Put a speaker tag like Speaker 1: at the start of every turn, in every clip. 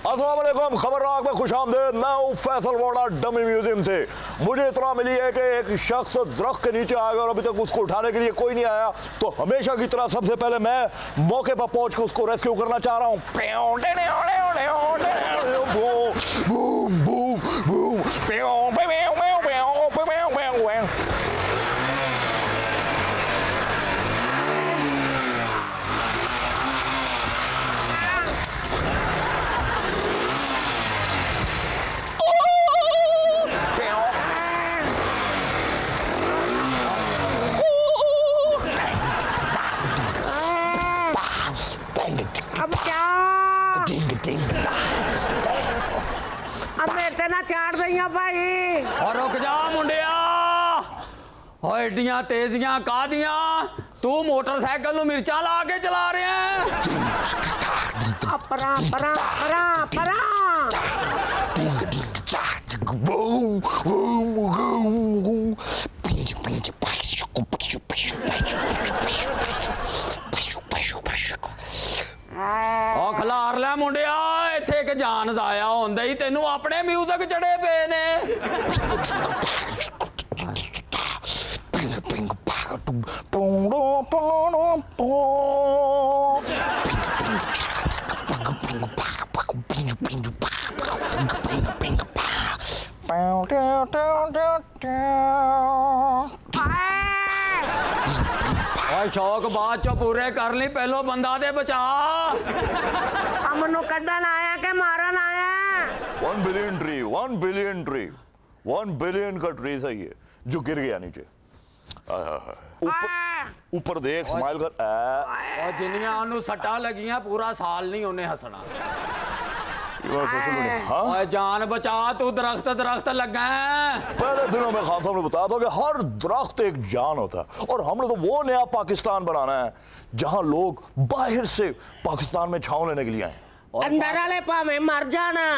Speaker 1: अस्सलाम वालेकुम, खबरनाक में खुशामदीद। मैं हूं फैसल वाड़ा डमी म्यूजियम से। मुझे इतना मिली है कि एक शख्स दरख्त के नीचे आ गया और अभी तक उसको उठाने के लिए कोई नहीं आया, तो हमेशा की तरह सबसे पहले मैं मौके पर पहुंच के उसको रेस्क्यू करना चाह रहा हूं।
Speaker 2: ना चाड़ दई भाई
Speaker 3: और रुक जा मुंडिया, एडियां तेजियां कादियां, तू मोटरसाइकिल मिर्चा ला के चला रहे हैं।
Speaker 2: परा परा परा परा
Speaker 3: खलार लै मुंडिया, इत्थे एक जान जाया होंदा ही तेनू अपने म्यूजिक चढ़े पे ने। शौक बाद चो पूरे कर ली, पहलो बंदा दे बचा।
Speaker 2: मनु कड्डन आया के मारन आया।
Speaker 1: 1 billion tree, 1 billion tree, 1 billion का ट्री सही है जो गिर गया नीचे। ऊपर देख, स्माइल कर।
Speaker 3: और जिन्नियां उन्हें सट्टा लगियां पूरा साल नहीं उन्हें हंसना।
Speaker 1: हाँ?
Speaker 3: जान बचा, तू दरख्त दरख्त लगा है।
Speaker 1: पहले दिनों में खान साहब ने बताया था कि हर दरख्त एक जान होता है, और हमने तो वो नया पाकिस्तान बनाना है जहां लोग बाहर से पाकिस्तान में छांव लेने के लिए आए,
Speaker 2: अंदर वाले भावे मर जाना।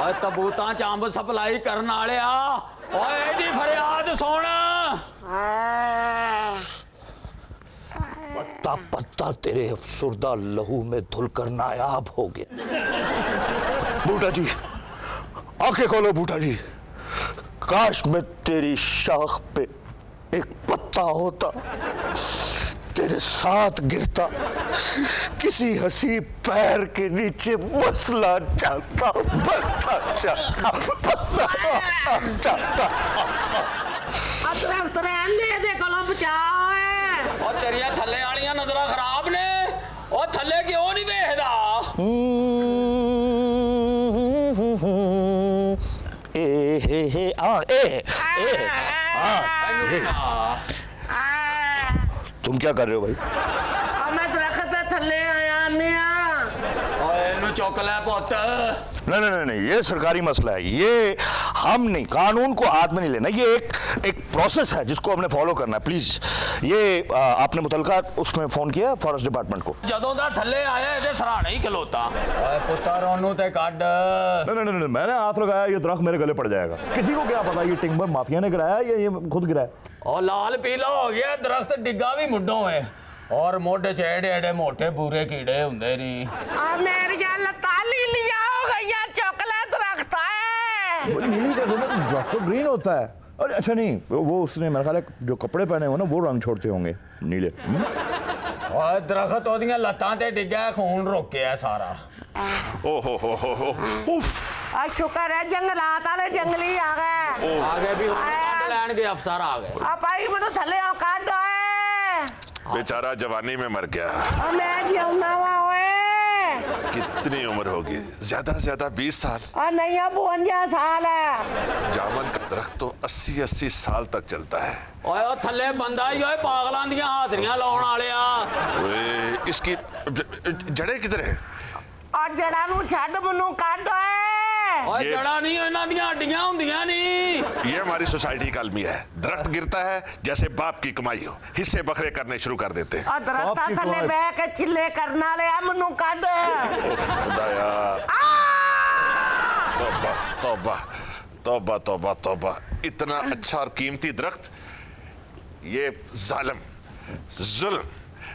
Speaker 3: और तबूता चांब सप्लाई करने वाले आ, ओए जी फरियाद सुन।
Speaker 1: पत्ता पत्ता तेरे अफसुर्दा लहू में धुलकर नायाब हो गया। बूटा जी, आंखें खोलो बूटा जी। काश मैं तेरी शाख पे एक पत्ता होता, तेरे साथ गिरता, किसी हंसी पैर के नीचे मसला जाता, बसला जाता, बसला जाता।
Speaker 2: दरख्त रहने दे कोलों बचाओ।
Speaker 3: और तेरिया थल्ले वालियां नजरां खराब ने, और थल्ले क्यों नहीं देखदा?
Speaker 1: तुम क्या कर रहे हो भाई?
Speaker 2: मैं दरख्त थल्ले आया
Speaker 3: चौक लै पुत।
Speaker 1: नहीं, ये सरकारी मसला है, ये हम नहीं, कानून को हाथ में नहीं लेना, ये एक प्रोसेस है जिसको हमने फॉलो करना है। प्लीज ये आपने मुतलका उसमें फोन किया फॉरेस्ट डिपार्टमेंट को?
Speaker 3: जदों दा थल्ले आया इहदे सराहने ही खलोता। ओए पुत्तर ओनू ते कड।
Speaker 1: नहीं, मैंने हाथ लगाया, ये दरख्त मेरे गले पड़ जाएगा। किसी को क्या पता ये टिम्बर माफिया ने गिराया या ये खुद गिराया।
Speaker 3: और लाल पीला हो गया दरख्त, डिग्गा भी मुड्डों है, और मोटे चेड़े एडे मोटे बुरे कीड़े होंगे नहीं।
Speaker 2: मेरी लताली लिया हो गई, चॉकलेट रखता है।
Speaker 1: नीली का दरख्त तो ग्रीन होता है। अरे अच्छा नहीं, वो उसने मेरे ख्याल जो कपड़े पहने हो ना वो रंग छोड़ते होंगे नीले।
Speaker 3: और दरख्त ओदियां लत्तां ते डिग्गा, खून रोके सारा।
Speaker 2: शुक्र है जंगलात वाले जंगली आ गए।
Speaker 3: आगे भी लैंड के अफसर आ गए।
Speaker 2: भाई मैं थले काट दो।
Speaker 4: बेचारा जवानी में मर गया।
Speaker 2: मैं जीऊंगा ओए।
Speaker 4: कितनी उम्र होगी? ज्यादा से ज्यादा 20 साल।
Speaker 2: नहीं, 52 साल है।
Speaker 4: जामन का दरख्त तो 80-80 साल तक चलता है।
Speaker 3: ओए थल्ले बंदा ही ओए पागलां दियां हाजरियां लाउण वालिया।
Speaker 4: ओए इसकी जड़ें किधर है?
Speaker 2: और जड़ा नू छड्ड, मनु काट ओए।
Speaker 3: ओए जड़ा नहीं, इन्हां दियां हड्डियां हुंदियां नहीं।
Speaker 4: ये हमारी सोसाइटी का अलमिया है। दरख्त गिरता है जैसे बाप की कमाई हो, हिस्से बखरे करने शुरू कर देते हैं।
Speaker 2: और दरख्त थल्ले बैठ के चिल्ले करने वाले मनु काट।
Speaker 4: खुदाया, तौबा तौबा तौबा तौबा तौबा। इतना अच्छा और कीमती दरख्त ये जालिम जुल्म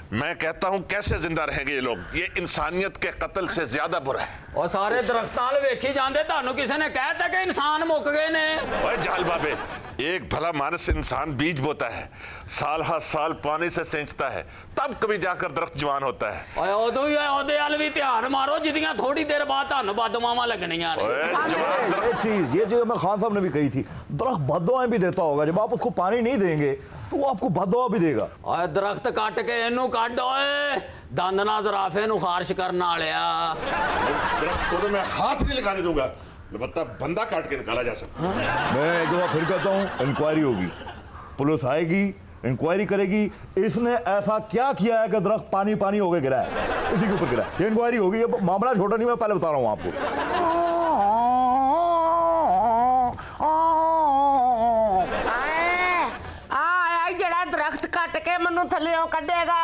Speaker 4: मैं कहता हूं कैसे जिंदा रहेंगे ये लोग? ये इंसानियत के कत्ल से ज्यादा बुरा है।
Speaker 3: और सारे दरख्त नाल वेखी जांदे, तानू किसी ने कहता कि इंसान मुक गए ने?
Speaker 4: ओए जाल बाबे, एक भला मानस इंसान बीज बोता है, साल हर साल पानी से सेंचता है, तब कभी जाकर दरख्त जवान होता है।
Speaker 3: ओए उदों ही ओदे वाल भी ध्यान मारो जिदियां थोड़ी देर बाद तानू बददुआवां लगणियां ने।
Speaker 1: एक चीज ये जो मैं खान साहब ने भी कही थी, दरख्त बददुआएं भी देता होगा। जब आप उसको पानी नहीं देंगे तो वो आपको बददुआ भी देगा।
Speaker 3: ओए दरख्त काट के इनू काट, ओए दंद ना जराफे नु खारिश करन वालिया।
Speaker 4: दरख्त को तो मैं हाथ नहीं लगाने दूंगा, अलबत्ता बंदा काट के निकाला जा सकता है।
Speaker 1: मैं एक दफा फिर कहता हूँ, इंक्वायरी होगी, पुलिस आएगी, इंक्वायरी करेगी इसने ऐसा क्या किया है कि दरख्त पानी पानी होकर गिरा है, इसी के ऊपर गिरा है। ये इंक्वायरी होगी। ये मामला छोटा नहीं, मैं पहले बता रहा हूँ आपको।
Speaker 2: जड़ा दरख्त कट के मनु थल्लियों कढेगा,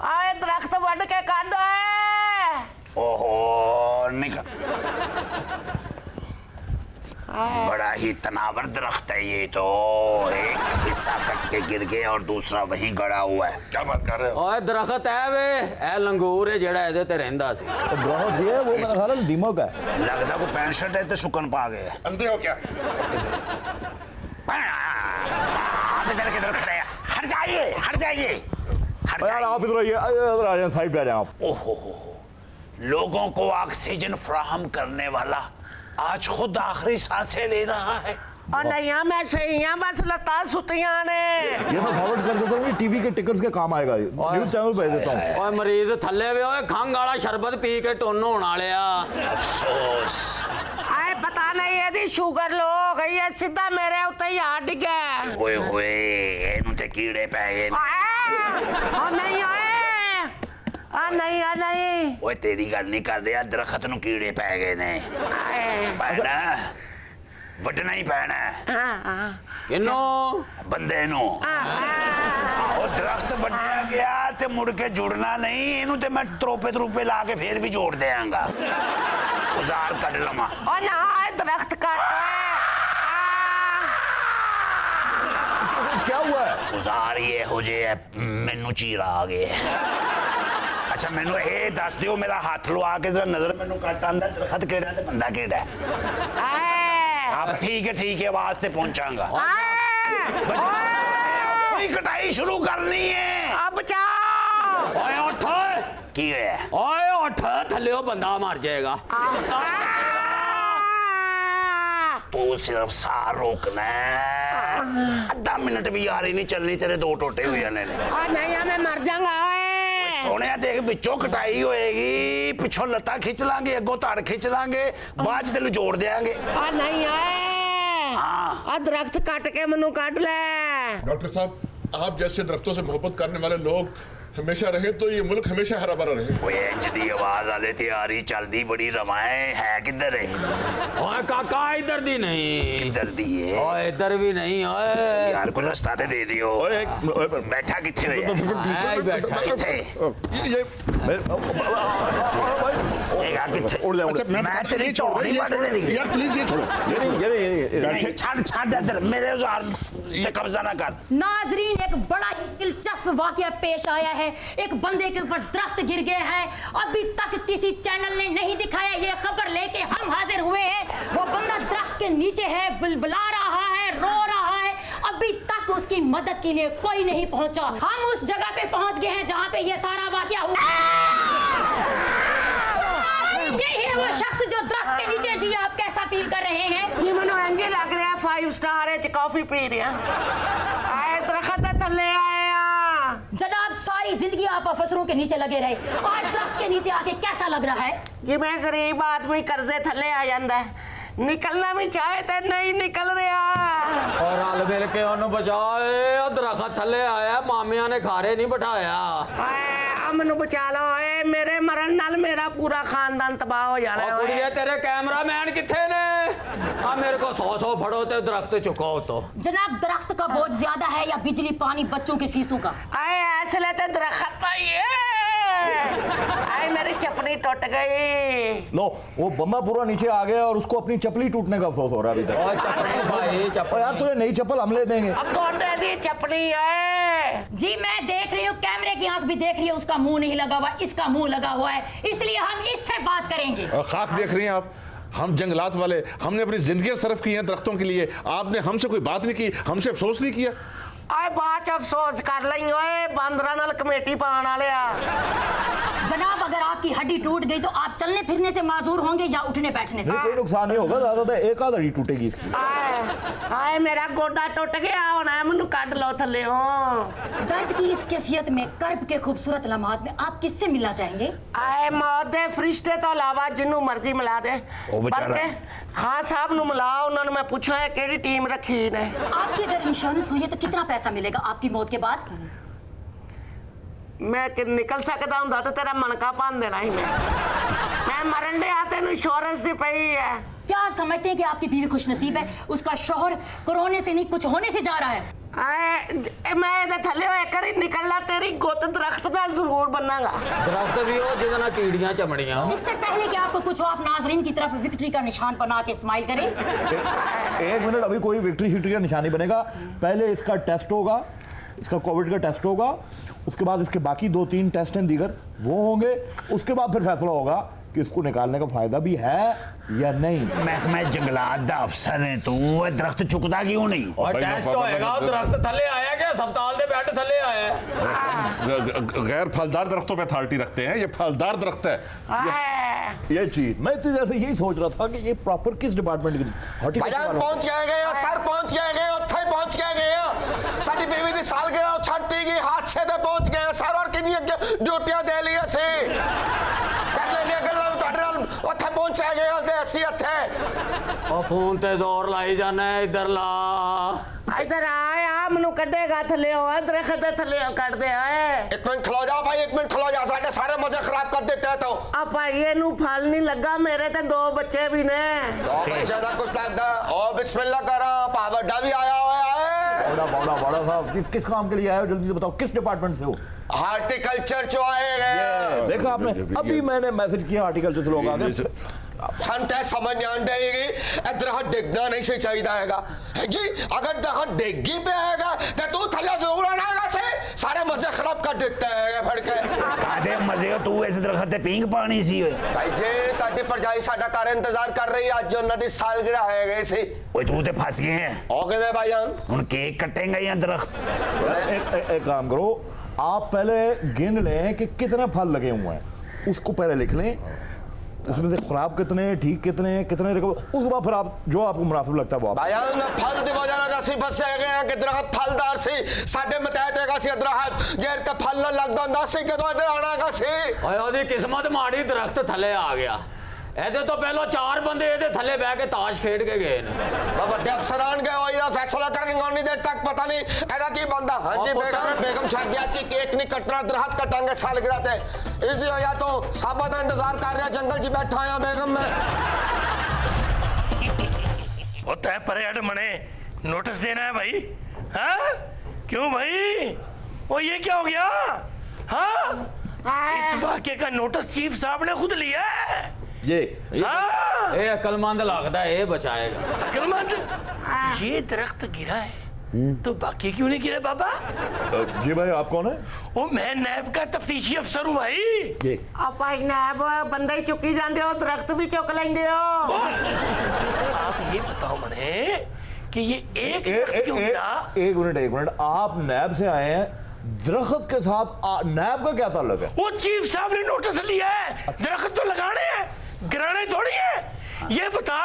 Speaker 2: आए दरख्त वड के काट।
Speaker 5: ओहो निकल, बड़ा ही तनावर दरख्त है ये तो। एक हिस्सा कट के गिर गया और दूसरा वहीं गड़ा हुआ है।
Speaker 4: क्या बात कर रहे हो?
Speaker 3: ओए दरख्त है वे, ए लंगूर है जेड़ा एदे ते रहंदा सी।
Speaker 1: दरख्त ये वो मेरा ख्याल है दीमक है।
Speaker 5: लगदा को पैंट शर्ट है ते सुकन पा गए।
Speaker 4: अंधे हो क्या?
Speaker 5: आप इधर किधर खड़े हैं? हट जाइए, हट जाइए, हट
Speaker 1: यार
Speaker 5: जाइए।
Speaker 1: आप इधर आइए, इधर आ जाए, साइड पे आ जाए आप।
Speaker 5: ओहो, लोगों को ऑक्सीजन फराहम करने वाला आज खुद आखिरी सांसें ले रहा है।
Speaker 2: और नहीं मैं सही हूं, बस लता सुतियां ने।
Speaker 1: ये मैं फॉरवर्ड कर देता हूँ, टीवी के टिकट्स के काम आएगा, न्यूज़ चैनल भेज देता हूँ।
Speaker 3: ओए मरीज थल्ले वे, ओए खंग वाला शरबत पी के टोन होने वालिया।
Speaker 5: अफसोस,
Speaker 2: आए पता नहीं यदि शुगर लो हो गई है, सीधा मेरे उत्ते ही आ डिगे।
Speaker 5: ओए होए इनु ते कीड़े पै गए।
Speaker 2: और नहीं आए, नहीं आ नहीं।
Speaker 5: ओए तेरी गल नहीं कर रहा, दरख्त नु कीड़े पै गए ने। पैना वडना ही पैना
Speaker 3: किनो
Speaker 5: बंदे नु। और दरख्त वड्या गया ते मुड़ के जुड़ना नहीं, इनु ते मैं त्रोपे त्रोपे ला के फिर भी जोड़ देंगा। उजार कट लमा।
Speaker 2: और ना दरख्त काट।
Speaker 1: क्या हुआ है?
Speaker 5: उजार ये हो जे मैनू चीरा आ गया। अच्छा मैनू ये दस दियो, मेरा हाथ लुआ के जरा नजर मैनू कट आंदा दरख्त केड़ा ते बंदा केड़ा है। अब ठीक है वास्ते पहुंचांगा। कोई कटाई शुरू करनी है।
Speaker 2: अब जाओ।
Speaker 3: ओए उठ,
Speaker 5: की है?
Speaker 3: ओए उठ, थल्ले ओ बंदा मर जाएगा।
Speaker 5: तू सिर्फ साह रोकना है, आधा मिनट भी यारी नहीं चलनी, तेरे दो टोटे हुए ने।
Speaker 2: नहीं मैं मर जाऊंगा।
Speaker 5: सोने देख विचों कटाई होएगी, पिछों लत्ता खिंच लांगे, अगों धड़ खिंच लांगे, बाद तेन जोड़ देंगे।
Speaker 2: नहीं आए।
Speaker 5: हाँ
Speaker 2: दरख्त काट के मनु काट ले।
Speaker 6: डॉक्टर साहब, आप जैसे दरख्तों से मोहब्बत करने वाले लोग हमेशा रहे तो ये मुल्क हमेशा हरा भरा रहे।
Speaker 5: ओए इंजदी आवाज आले तैयारी चलदी बड़ी रवाएं है। किधर है?
Speaker 3: ओए काका इधर दी नहीं।
Speaker 5: किधर दी है?
Speaker 3: ओए इधर भी नहीं। ओए
Speaker 5: यार कुछ रास्ता ते दे दियो। बैठा किथे है?
Speaker 3: आई बैठा
Speaker 5: किथे?
Speaker 6: ये
Speaker 5: किथे?
Speaker 1: उड़ जाऊँ।
Speaker 5: मैं तेरी चौड़ी पड़ देनी।
Speaker 6: यार प्लीज ये छोड़ो।
Speaker 5: नहीं छाड़ इधर, मेरे उजार से कब्जा ना कर।
Speaker 7: नाजरीन, एक बड़ा ही दिलचस्प वाकया पेश आया है। एक बंदे के ऊपर दरख्त गिर गया है, अभी तक किसी चैनल ने नहीं दिखाया। ये खबर लेके हम हाजिर हुए हैं। वो बंदा दरख्त के नीचे है, बुलबुला रहा है, रो रहा है, अभी तक उसकी मदद के लिए कोई नहीं पहुंचा। हम उस जगह पे पहुंच गए हैं जहां पे ये सारा वाकया हुआ। यही है वो शख्स जो दरख्त के नीचे। जी आप कैसा फील कर रहे हैं?
Speaker 2: जी मनु इंज लग रहा 5 स्टार है, कॉफी पी रहे आए दरख्त थल्ले आए।
Speaker 7: जनाब, सारी जिंदगी आप अफसरों के नीचे लगे रहे, आज दरख्त के नीचे आके कैसा लग रहा है?
Speaker 2: जी मैं गरीब आदमी कर्जे थल्ले आ जाता है, निकलना भी चाहे तो नहीं निकल रहा।
Speaker 3: और हल मिल के उन्हें बचाए। दरख्त थल्ले आया, मामिया ने खारे नहीं बिठाया।
Speaker 2: मैनू बचा लो, मेरे मरण नाल मेरा पूरा खानदान तबाह हो जाना है।
Speaker 3: कुड़िए तेरे कैमरामैन किथे ने? मेरे को 100 फड़ो ते दरख्त चुकाओ। तो
Speaker 7: जनाब, दरख्त का बोझ ज्यादा है या बिजली पानी बच्चों के फीसों का?
Speaker 2: ऐसे लेते दरख्त मेरी चपली टूट गई।
Speaker 1: लो वो बम्बा पूरा नीचे आ गया और उसको अपनी चपली टूटने का अफसोस हो रहा है अभी तक।
Speaker 3: चप्पल भाई, चप्पल
Speaker 1: यार तुझे नई चप्पल हम ले देंगे।
Speaker 2: गोडे दी चपली है।
Speaker 7: जी मैं देख रही हूँ, कैमरे की आंख भी देख रही है, उसका मुंह नहीं लगा हुआ, इसका मुंह लगा हुआ है, इसलिए हम इससे बात करेंगे।
Speaker 6: खाक देख रही हैं आप, हम जंगलात वाले, हमने अपनी जिंदगियां सर्फ की हैं दरख्तों के लिए, आपने हमसे कोई बात नहीं की, हमसे अफसोस नहीं किया।
Speaker 2: आए बात अफसोस कर ली ओए बंदरा नाल कमेटी पाने वाले
Speaker 7: जनाब अगर आपकी हड्डी टूट गई तो आप चलने फिरने से माजूर होंगे या उठने बैठने से?
Speaker 1: कोई नुकसान नहीं होगा, ज्यादा एक आध हड्डी टूटेगी इसकी।
Speaker 2: आए मेरा गोडा टूट गया होना, मैनू काट लो थल्ले हो।
Speaker 7: दर्द की इस कैफियत में, कर्ब के खूबसूरत लम्हात में आप किससे मिलना चाहेंगे?
Speaker 2: आए मौत दे फरिश्ते तो अलावा जिन्नू मर्जी मिला दे, पर हाँ साहब नु मिला, उन्होंने मैं पूछा है केड़ी टीम रखी ने।
Speaker 7: आपकी अगर इंश्योरेंस हुई है तो कितना पैसा मिलेगा आपकी मौत के बाद?
Speaker 2: मैं निकल सकता हूं तो तेरा मनका पान देना ही मैं मरन दे आते इंश्योरेंस दी पई है।
Speaker 7: क्या आप समझते हैं कि आपकी बीवी खुशनसीब है, उसका शौहर कोरोना से नहीं कुछ होने से जा रहा है?
Speaker 2: मैं इधर थले होए करी निकलना, तेरी गोत दरख्त नाल जरूर बननागा।
Speaker 3: दरख्त भी हो जिहदे नाल कीड़ियां चमड़ियां।
Speaker 7: इससे पहले कि आपको कुछ हो, आप नाजरीन की तरफ विक्ट्री का निशान बना के स्माइल करें।
Speaker 1: एक मिनट, अभी कोई विक्ट्री का निशान नहीं बनेगा, पहले इसका टेस्ट होगा, इसका कोविड का टेस्ट होगा, उसके बाद इसके बाकी 2-3 टेस्ट हैं दीगर वो होंगे, उसके बाद फिर फैसला होगा कि इसको निकालने का फायदा भी है या नहीं।
Speaker 5: महकमा जंगलात दा अफसर है तू, दरख्त चुकदा क्यों नहीं?
Speaker 3: और टेस्ट होएगा, दरख्त थले आया क्या? अस्पताल दे बैठ थले आया।
Speaker 6: गैर फलदार दरख्तों पे अथॉरिटी रखते हैं, ये फलदार दरख्त है।
Speaker 1: ये चीज मैं तो जैसे यही सोच रहा था कि ये प्रॉपर किस डिपार्टमेंट की
Speaker 8: भाईजान पहुंच गए सर, पहुंच गए उत्थे पहुंच गए साडी बेबी दी सालगिरह छट्टी की हादसे ते पहुंच गए सर, और कितनी ड्यूटियां दे ली सी कर लेंगे गल्लां तुहाडे नाल उत्थे पहुंच गए ते असि उत्थे
Speaker 3: और फोन ते जोर लाई जाना है, इधर ला
Speaker 2: इधर आया मनु कटेगा थले हो, दरख्त थले काट दे। आए
Speaker 8: एक मिनट खलो जा भाई, एक मिनट खलो जा, साडे सारे मजे खराब कर देते हैं। तो
Speaker 2: अब भाई नु फल नहीं लगा, मेरे ते 2 बच्चे भी ने।
Speaker 8: 2 बच्चे दा कुछ लगदा ओ बिस्मिल्लाह करा, पावड़ा भी आया हुआ है।
Speaker 1: बड़ा साहब किस काम के लिए आए हो, जल्दी से बताओ किस डिपार्टमेंट से हो?
Speaker 8: हार्टिकल्चर जो आए गए,
Speaker 1: देखा आपने, अभी मैंने मैसेज किया हार्टिकल्चर से लोग आ गए।
Speaker 8: संते समझ नहीं आएगी, दरख्त डिगना नहीं से चाहिए हैगा जी, अगर दरख्त डिगी पे आएगा तो तू थल्ले जरूर आना से सारे मजे खराब कर देता है फड़ के।
Speaker 5: कादे मजे तू इस दरख्त ते पींग पानी सी ओए
Speaker 8: भाई जे ताडी परजाई साडा कार इंतजार कर रही है, आज जो नदी सालगिरह है गई सी।
Speaker 5: ओए तू ते फंस गए हैं
Speaker 8: ओके वे भाईजान,
Speaker 5: हुन केक कटेंगे या दरख्त?
Speaker 1: एक काम करो, आप पहले गिन लें कि कितने फल लगे हुए हैं, उसको पहले लिख लें, उसमें से खराब कितने, ठीक कितने, कितने, उसके बाद फिर आप जो आपको मुनासिब लगता है वो आप।
Speaker 8: भाईजान फल दी वजह ना सी फसे गए हैं कि दरख्त फलदार सी साडे मतहत हैगा सी दरख्त जे ते फल ना लगदा हुंदा सी कि तो इधर आना हैगा सी।
Speaker 3: ओए ओदी किस्मत माड़ी, दरख्त थले आ गया। ਇਹਦੇ ਤੋਂ ਪਹਿਲਾਂ 4 ਬੰਦੇ ਇਹਦੇ ਥੱਲੇ ਬਹਿ ਕੇ ਤਾਸ਼ ਖੇਡ ਕੇ ਗਏ ਨੇ।
Speaker 8: ਵੱਡੇ ਅਫਸਰਾਨ ਗਏ ਹੋਏ ਦਾ ਫੈਸਲਾ ਕਰਨਗੇ ਉਨੀ ਦੇਰ ਤੱਕ ਪਤਾ ਨਹੀਂ ਇਹਦਾ ਕੀ ਬੰਦਾ। ਹਾਂਜੀ बेगम छड़ दिया कि केक नहीं कटना, दरख्त कटांगे सालगिरह ते। इजी हो या तो साबा का इंतजार कर रहा, जंगल जी बैठा है बेगम में।
Speaker 9: वो तय पर हट मने नोटिस देना है भाई। हाँ क्यों भाई, वो ये क्या हो गया? हाँ इस वाक्य का नोटिस चीफ साहब ने खुद लिया है।
Speaker 3: ये अकलमंद लगता है, ये बचाएगा।
Speaker 9: अकलमंद? ये दरख्त गिरा है तो बाकी क्यों नहीं गिरे बाबा?
Speaker 1: जी भाई आप कौन है?
Speaker 9: वो मैं नैब का तफ्तीशी अफसर हूँ भाई।
Speaker 2: आप भाई नैब बंदा ही चुकी जाते हो, दरख्त भी चुक लेंगे हो।
Speaker 9: आप ये बताओ मने कि ये एक क्यों गिरा?
Speaker 1: एक मिनट, आप नैब से आए हैं, दरख्त के साथ नैब का क्या ताल्लुक है?
Speaker 9: वो चीफ साहब ने नोटिस लिया है, दरख्त तो लगाने हैं, गिराने थोड़ी है। ये बता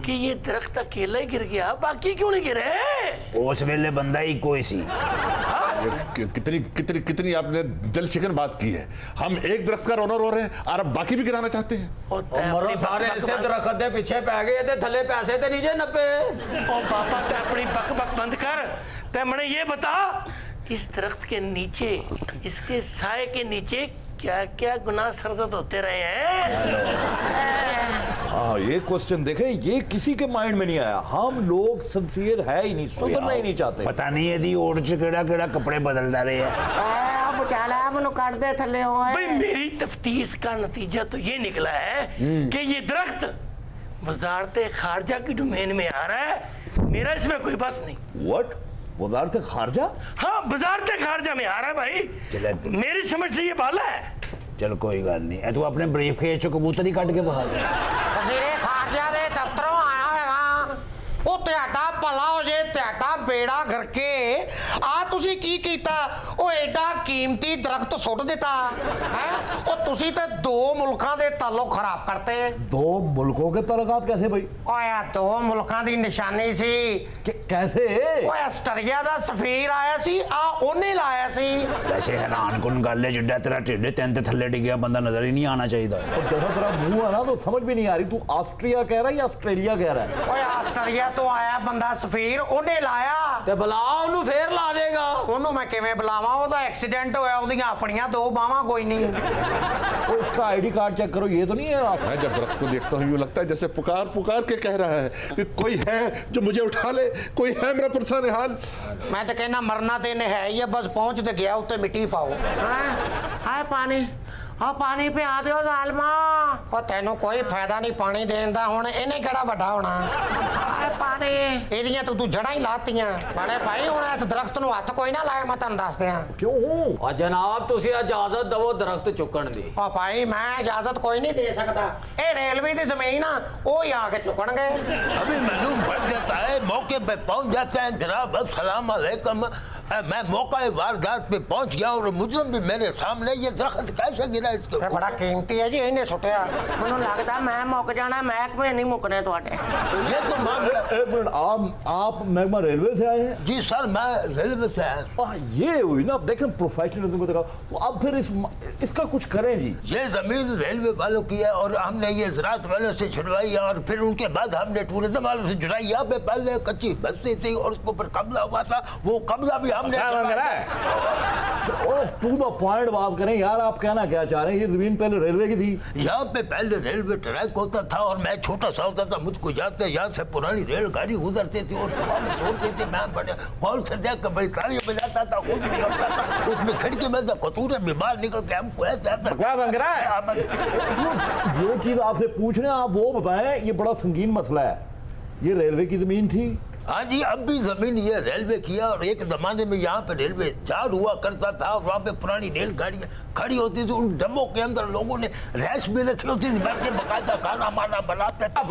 Speaker 9: कि ये दरख्त अकेला ही गिर गया, बाकी क्यों नहीं गिरे?
Speaker 5: उस वेले बंदा ही कोई सी।
Speaker 6: कितनी कितनी कितनी आपने दिल शिकन बात की है। हम एक दरख्त का रोनर हो रहे हैं और अब बाकी भी गिराना चाहते हैं।
Speaker 3: मरो सारे ऐसे दरख्त दे पीछे पै गए थे, थले पैसे ते नीचे नपे।
Speaker 9: ओ पापा ते अपनी बक बक बंद कर, ते मने ये बता इस दरख्त के नीचे, इसके साए के नीचे क्या क्या गुनाह सरजद होते रहे हैं?
Speaker 1: हाँ ये क्वेश्चन देखे, ये किसी के माइंड में नहीं आया। हम लोग सिंसियर है ही नहीं, सुधरना ही नहीं चाहते।
Speaker 5: पता नहीं यदि ओढ़ च केड़ा कपड़े बदलदा रहे हैं।
Speaker 2: अब चला मनु काट दे थले हो।
Speaker 9: भाई मेरी तफ्तीश का नतीजा तो ये निकला है कि ये दरख्त वजारत खारजा की डोमेन में आ रहा है, मेरा इसमें कोई बस नहीं।
Speaker 1: व्हाट? वजारत खारजा?
Speaker 9: हाँ, वजारत खारजा में आ रहा है भाई। मेरी समझ से ये बाला है।
Speaker 5: चल कोई गल नहीं, तू अपने ब्रीफ केस चो कबूतर ही कट के बहा दे।
Speaker 2: वज़ीरे खारजा दे दफ्तरों आया हैगा, ਉਹ ਤੁਹਾਡਾ ਭਲਾ ਹੋ ਜੇ, ਤੁਹਾਡਾ ਬੇੜਾ ਕਰਕੇ ਆ ਤੁਸੀਂ ਕੀ ਕੀਤਾ? ਉਹ ਐਡਾ ਕੀਮਤੀ ਦਰਖਤ ਸੁੱਟ ਦਿੱਤਾ ਹੈ। ਉਹ ਤੁਸੀਂ ਤੇ ਦੋ ਮੁਲਕਾਂ ਦੇ ਤਾਲੁਕ ਖਰਾਬ ਕਰਤੇ।
Speaker 1: दो मुल्कों के ताल्लुकात कैसे भाई?
Speaker 2: ਓਏ ਦੋ ਮੁਲਕਾਂ ਦੀ ਨਿਸ਼ਾਨੀ ਸੀ।
Speaker 1: कैसे?
Speaker 2: ਓਏ ਆਸਟ੍ਰੇਲੀਆ ਦਾ ਸਫੀਰ ਆਇਆ ਸੀ, ਆ ਉਹਨੇ ਲਾਇਆ ਸੀ।
Speaker 5: वैसे हैरान कुन गल है, जिड्डा तेरा ढिड तेन ते थल्ले डिग्गिया बंदा नजर ही नहीं आना चाहिए।
Speaker 1: जैसा तेरा मुंह है ना तो समझ भी नहीं आ रही, तू ऑस्ट्रिया कह रहा है या ऑस्ट्रेलिया कह रहा है?
Speaker 2: ਓਏ ਆਸਟ੍ਰੇਲੀਆ ਤੋਂ ਆਇਆ ਬੰਦਾ ਸਫੀਰ, ਉਹਨੇ ਲਾਇਆ
Speaker 3: ਤੇ ਬੁਲਾ ਉਹਨੂੰ ਫੇਰ ਲਾ ਦੇਗਾ।
Speaker 2: ਉਹਨੂੰ ਮੈਂ ਕਿਵੇਂ ਬੁਲਾਵਾਂ? ਉਹਦਾ ਐਕਸੀਡੈਂਟ ਹੋਇਆ, ਉਹਦੀਆਂ ਆਪਣੀਆਂ ਦੋ ਬਾਹਾਂ ਕੋਈ नहीं।
Speaker 1: उसका आईडी कार्ड चेक करो, ये तो नहीं है आप?
Speaker 6: मैं जब दरख्त को देखता हूँ यूँ लगता है जैसे पुकार पुकार के कह रहा है कि कोई है जो मुझे उठा ले, कोई है मेरा परेशान हाल।
Speaker 2: मैं तो कहना मरना तो इन्हें है ही, बस पहुंच तो गया उत्ते मिट्टी पाओ। हाय पानी, हाँ पानी पे आ दियो जालमा। और तेनों कोई फायदा नहीं पानी देन दा, हुण इन्हें केड़ा वड्डा होना। हाय पानी एदियां तू जड़ा ही लातियां बड़े भाई। हुण इस दरख्त नूं हत्थ कोई ना लाए, मैं तुहानूं दस दियां।
Speaker 1: क्यों?
Speaker 3: और जनाब तुसी इजाजत दवो दरख्त चुकण दी।
Speaker 2: ओ भाई मैं इजाजत कोई नहीं दे सकता, ये रेलवे की जमीन आ, वो ही आके चुकणगे।
Speaker 10: अभी मालूम पड़ जाता है, मौके पे पहुंच जाते हैं जनाब, अस्सलाम वालेकुम। मैं मौका वारदात पे पहुंच गया और मुजरम भी मेरे सामने। ये दरख्त कैसे गिरा इसके?
Speaker 2: बड़ा कीमती है जी, इन्हें सुटिया। मैनू लगता मैं मुक जाना, महकमे नहीं मुकने तुहाडे।
Speaker 10: ये तो मामला।
Speaker 1: एक मिनट, आप महकमा रेलवे से आए हैं?
Speaker 10: जी सर, मैं रेलवे से आया।
Speaker 1: ये हुई ना, देखें प्रोफेशनलिज्म को देखा। तो अब फिर इसका कुछ करें जी।
Speaker 10: ये जमीन रेलवे वालों की है और हमने ये ज़राअत वालों से छुड़वाई है और फिर उनके बाद हमने टूरिज्म वालों से जुड़ाई। यहाँ पे पहले कच्ची बस्ती थी और उसके ऊपर कब्जा हुआ था, वो कब्जा भी हमने
Speaker 1: टू द पॉइंट बात करें यार, आप कहना क्या चाह रहे हैं? ये जमीन पहले रेलवे की थी।
Speaker 10: यहाँ पे पहले रेलवे ट्रैक होता था और मैं छोटा सा होता था, मुझको याद है यहाँ से पुरानी रेलगाड़ी गुजरती थी और छोड़ती थी। मैं बड़े बॉल से देख कर बड़ी तालियां बजाता था, खुद भी होता था। उसमें खिड़की में से कतूरे बीमार निकल के हमको ऐसा
Speaker 1: जो चीज आपसे पूछ रहे हैं आप वो बताएं। ये बड़ा संगीन मसला है। ये रेलवे की जमीन थी?
Speaker 10: हाँ जी, अब भी जमीन ये रेलवे की है और एक जमाने में यहाँ पे रेलवे झाड़ हुआ करता था और वहाँ पे पुरानी रेलगाड़ियाँ खड़ी होती थी। उन डब्बों के अंदर लोगों ने रैश भी रखी होती थी, बैठ के बकायदा खाना माना बनाते थे।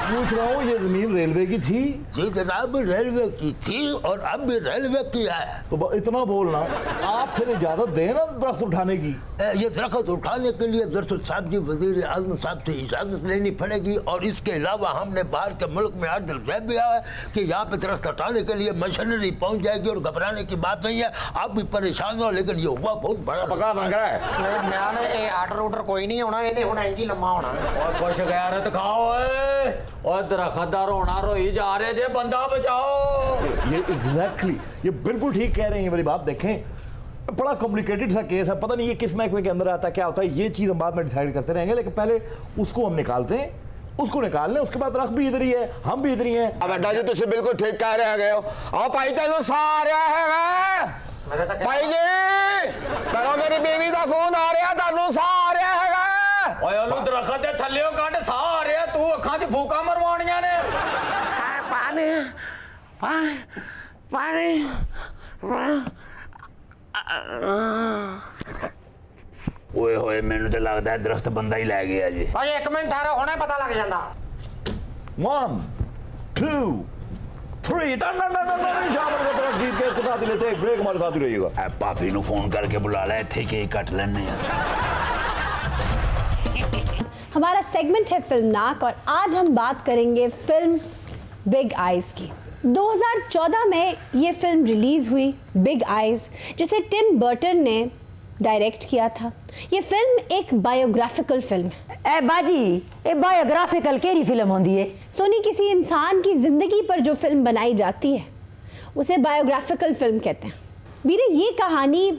Speaker 1: पूछ रहा हूँ, ये जमीन रेलवे की थी?
Speaker 10: जी जनाब, रेलवे की थी और अब भी रेलवे की है।
Speaker 1: तो इतना बोलना, आप फिर इजाजत दें ना दरख्त उठाने की।
Speaker 10: ये दरख्त उठाने के लिए दरअसल साहब जी वजीर आज़म साहब से इजाजत लेनी पड़ेगी और इसके अलावा हमने बाहर के मुल्क में आर्डर दे दिया है कि यहाँ पे दरख्त हटाने के लिए मशीनरी पहुंच जाएगी और घबराने की बात नहीं है। आप भी परेशान हो, लेकिन ये हुआ बहुत बड़ा
Speaker 1: पका बन रहा है।
Speaker 2: ये आर्डर कोई नहीं होना, इन्हें होना इंजी लम्मा होना।
Speaker 3: और कुछ गैरत खाओ और दरख्तदार होना रोई जा रहे थे, बंदा बचाओ।
Speaker 1: ये एग्जैक्टली, ये बिल्कुल ठीक कह रहे हैं। मेरी बात देखें, बड़ा कॉम्प्लिकेटेड सा केस है, पता नहीं ये किस महकमे के अंदर आता है, क्या होता है। ये चीज़ हम बाद में डिसाइड करते रहेंगे, लेकिन पहले उसको हम निकालते हैं, उसको निकाल लें, उसके बाद रख भी इधर ही है, हम भी इधर ही हैं।
Speaker 8: अब अड्डा जी तुम बिल्कुल ठीक कह रहे हो। आओ भाई तेन सारे है भाई जी, करो मेरी बीवी का फोन आ रहा, तेन सारे है।
Speaker 3: ओए ओनू दरख्त दे थल्लेओ कट सारे, तू अखां च फूका मरवाणियां ने।
Speaker 2: पानी पानी पानी
Speaker 5: ओए होए, मैनू तो लगता है दरख्त बंदा ही लै गया जी।
Speaker 2: भाई एक मिनट ठहरो, हुणे पता लग जांदा।
Speaker 1: 1 2 3 जीत के एक साथ लेते, एक ब्रेक हमारे साथ ही रहिएगा।
Speaker 5: भाभी नू फोन करके बुला ले, थे के कट लेने।
Speaker 11: हमारा सेगमेंट है फिल्मनाक और आज हम बात करेंगे फिल्म बिग आइज की। 2014 में ये फिल्म रिलीज हुई, बिग आइज, जिसे टिम बर्टन ने डायरेक्ट किया था। ये फिल्म एक बायोग्राफिकल फिल्म है।
Speaker 7: ए बाजी, ए बायोग्राफिकल केरी फिल्म होंदी है?
Speaker 11: सोनी, किसी इंसान की जिंदगी पर जो फिल्म बनाई जाती है उसे बायोग्राफिकल फिल्म कहते हैं। वीरे, ये कहानी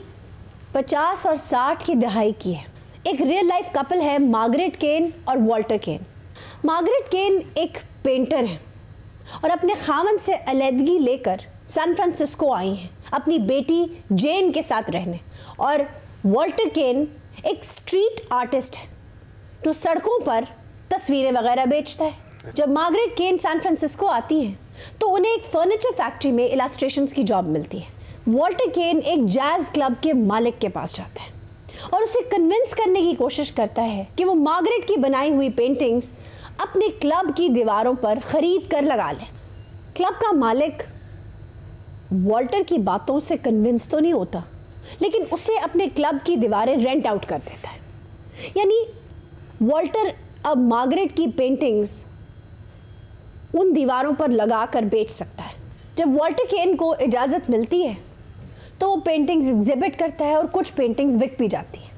Speaker 11: 50 और 60 की दहाई की है। एक रियल लाइफ कपल है, मार्गरेट केन और वॉल्टर केन। मार्गरेट केन एक पेंटर है और अपने खामन से अलहदगी लेकर सैन फ्रांसिस्को आई हैं अपनी बेटी जेन के साथ रहने। और वॉल्टर केन एक स्ट्रीट आर्टिस्ट है जो सड़कों पर तस्वीरें वगैरह बेचता है। जब मार्गरेट केन सैन फ्रांसिस्को आती हैं तो उन्हें एक फर्नीचर फैक्ट्री में इलस्ट्रेशंस की जॉब मिलती है। वॉल्टर केन एक जैज क्लब के मालिक के पास जाता है और उसे कन्विंस करने की कोशिश करता है कि वो मार्गरेट की बनाई हुई पेंटिंग्स अपने क्लब की दीवारों पर खरीद कर लगा ले। क्लब का मालिक वॉल्टर की बातों से कन्विंस तो नहीं होता, लेकिन उसे अपने क्लब की दीवारें रेंट आउट कर देता है। यानी वॉल्टर अब मार्गरेट की पेंटिंग्स उन दीवारों पर लगाकर बेच सकता है। जब वॉल्टर केन को इजाज़त मिलती है तो वो पेंटिंग्स एग्जिबिट करता है और कुछ पेंटिंग्स बिक भी जाती है।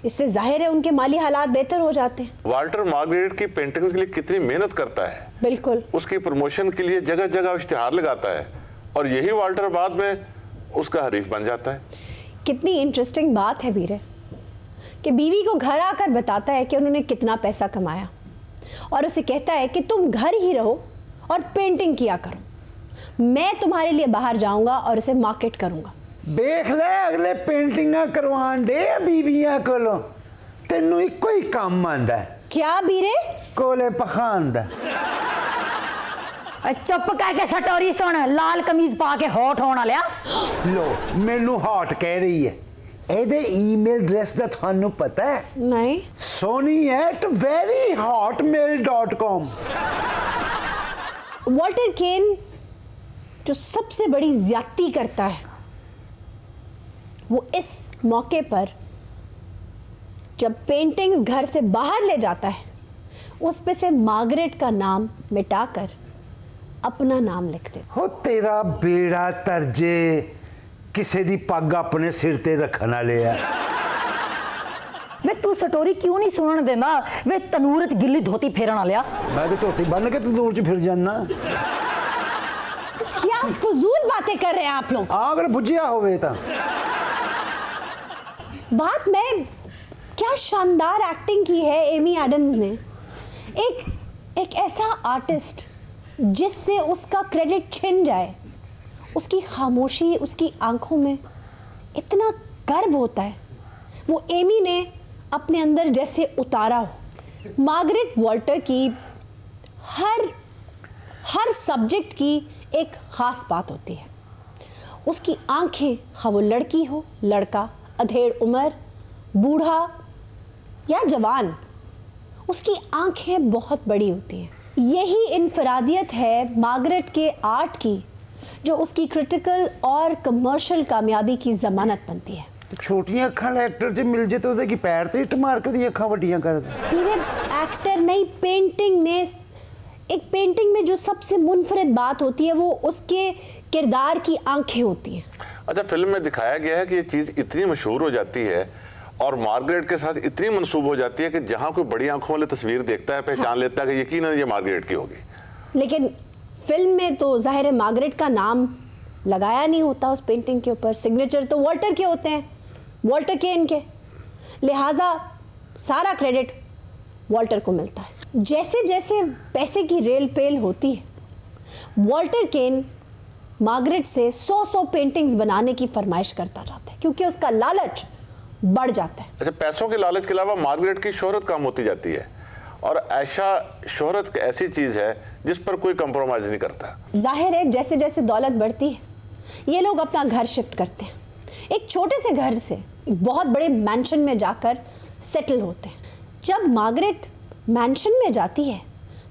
Speaker 11: इससे जाहिर है उनके माली हालात बेहतर हो जाते हैं।
Speaker 6: वाल्टर मार्गरेट की पेंटिंग्स के लिए कितनी मेहनत करता है।
Speaker 11: बिल्कुल।
Speaker 6: उसकी प्रमोशन के लिए जगह जगह इश्तिहार लगाता है और यही वाल्टर बाद में उसका हरीफ बन जाता है।
Speaker 11: कितनी इंटरेस्टिंग बात है वीरे कि बीवी को घर आकर बताता है कि उन्होंने कितना पैसा कमाया और उसे कहता है कि तुम घर ही रहो और पेंटिंग किया करो, मैं तुम्हारे लिए बाहर जाऊंगा और उसे मार्केट करूंगा।
Speaker 12: देख ले अगले पेंटिंगा करवान दे बीबियां कोलों, तेनू इको ही काम आंदा है।
Speaker 11: क्या बीरे?
Speaker 12: कोले पखान दा।
Speaker 7: चुप करके सटोरी सुन, लाल कमीज पा के हॉट होना लिया।
Speaker 12: लो मैनू हॉट कह रही है, एदे ईमेल एड्रेस दा थानू पता है?
Speaker 11: नहीं।
Speaker 12: sony@veryhotmail.com।
Speaker 11: वॉल्टर केन जो सबसे बड़ी ज्यादती करता है वो इस मौके पर जब पेंटिंग्स घर से बाहर ले जाता है उस पे से मार्गरेट का नाम मिटाकर अपना नाम लिख देता।
Speaker 12: हो तेरा बेड़ा तरजे किसे दी पग अपने सिर ते रखना लिया।
Speaker 7: वे तू सटोरी क्यों नहीं सुनने देना? वे तनूर च गिल्ली धोती फेरना लिया।
Speaker 12: मैं तो धोती बन के तनूर च फिर जाना।
Speaker 11: क्या फजूल बातें कर रहे हैं आप लोग?
Speaker 12: अगर बुझिया होवे ता
Speaker 11: बात में क्या शानदार एक्टिंग की है एमी एडम्स ने। एक ऐसा आर्टिस्ट जिससे उसका क्रेडिट छिन जाए, उसकी खामोशी, उसकी आंखों में इतना गर्व होता है, वो एमी ने अपने अंदर जैसे उतारा हो। मार्गरेट वॉल्टर की हर सब्जेक्ट की एक खास बात होती है। उसकी आंखें, हाँ वो लड़की हो, लड़का, अधेड़ उम्र, बूढ़ा या जवान, उसकी आंखें बहुत बड़ी होती हैं। यही इनफरादियत है मार्गरेट के आर्ट की जो उसकी क्रिटिकल और कमर्शियल कामयाबी की जमानत बनती है।
Speaker 12: छोटियां अखां एक्टर जे मिल जाए तो उहदे पैर ते हिट मार के दी अखां वड्डियां कर दे।
Speaker 11: एक्टर नहीं, पेंटिंग में जो सबसे मुनफरिद बात होती है वो उसके किरदार की आंखें होती हैं।
Speaker 6: अच्छा, फिल्म में दिखाया गया है कि ये चीज इतनी मशहूर हो जाती है और मार्गरेट के साथ इतनी मनसूब हो जाती है कि जहां कोई बड़ी आंखों वाली तस्वीर देखता है पहचान लेता है कि यकीनन ये मार्गरेट की होगी।
Speaker 11: लेकिन फिल्म में तो जाहिर है मार्गरेट का नाम लगाया नहीं होता उस पेंटिंग के ऊपर। सिग्नेचर तो वॉल्टर के होते हैं, वॉल्टर केन के, लिहाजा सारा क्रेडिट वॉल्टर को मिलता है। जैसे जैसे पैसे की रेल पेल होती है, वॉल्टर केन मार्गरेट से 100 पेंटिंग्स बनाने की फरमाइश करता जाता है क्योंकि उसका लालच बढ़ जाता है।
Speaker 6: अच्छा, पैसों के लालच के अलावा मार्गरेट की शोहरत कम होती जाती है और ऐसा शोहरत ऐसी चीज है जिस पर कोई कंप्रोमाइज नहीं करता। जाहिर
Speaker 11: है जैसे जैसे दौलत बढ़ती है ये लोग अपना घर शिफ्ट करते हैं, एक छोटे से घर से एक बहुत बड़े मैंशन में जाकर सेटल होते हैं। जब मार्गरेट मैंशन में जाती है